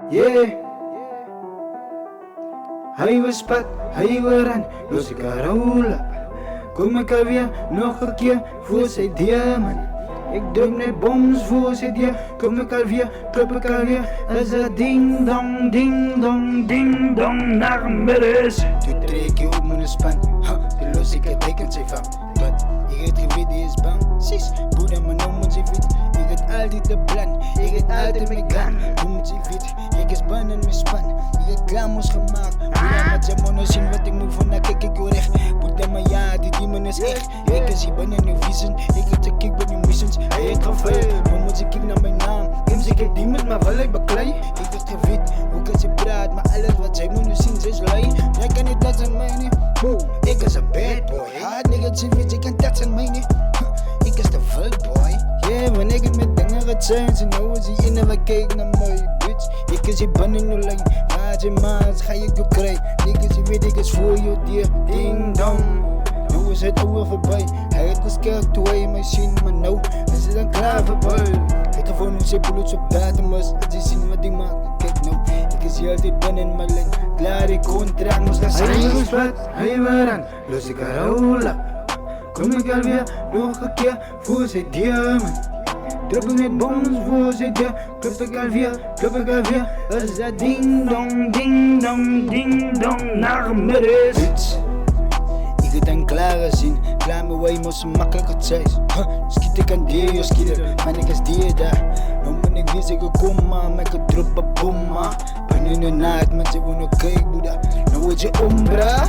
Yeah, hij was spat, hij waren, los ik rola. Kom ik alweer nog een keer voor zijn diamant. Ik druk net bombs voor zijn dier. Kom ik alweer, klop ik alweer. Als het ding dong naar midden. Tu trek je op mijn span, de los ik het tekent zijn van. Wat, ik het gewit is bang. Sis, boeda mijn noem moet je fit. Ik het altijd de plan, ik het altijd mijn gun. Noem moet je fit, ik is ban en mijn span. Ik het klaar moest gemaakt. Boeda met zijn mono zien wat ik moet van, nou kijk ik jou recht. Boeda mijn ja, die demon is echt. Ik is hier ban en uw vision, ik het de kick bij uw missions. Hij heeft geveil, noem moet je kijk naar mijn naam. Kim zeg ik demon, maar wel ik beklei. Ik het gewit, hoe kan ze praat, maar alles wat zij moet zien, ze is lui. Jij kan niet dat zijn mijne. Ik is een bad boy, hard negativity, ik kan dat zijn mijne. Ik is de fuck boy. Yeah, wanneer ik het met dingen gaat zijn, ze nou is hij in en we kijken naar mij, bitch. Ik is hier binnen in lijn, maat je maat, ga je ook krijgen. Niggas, je weet ik is voor je dier, ding dong. Nu is het ouwe voorbij, hij heeft geskerkt toen hij mij zien, maar nou is het dan klaar voorbij. Kijk gewoon hoe ze bloed op datum was, als je zien wat die maakt, kijk nou. Ik is hier altijd binnen in mijn lijn, klaar ik contract moest gaan zijn. Hij was spat, hij waren, los ik rola. Kom ik alweer nog een keer voor zijn diamant. Drop ik net bombs voor zijn dier. Klop ik alweer. Als dat ding dong naar midden. Bitch, ik het dan klaar gezien, klaar met wij moest makkelijk het zijn. Schiet ik aan die, je schieder, man ik is die daar. Nou ben ik weer zeggen kom maar, met ik drop een bomma. Ben in de nacht, mensen wonen kijk boeda, nou word je ombra.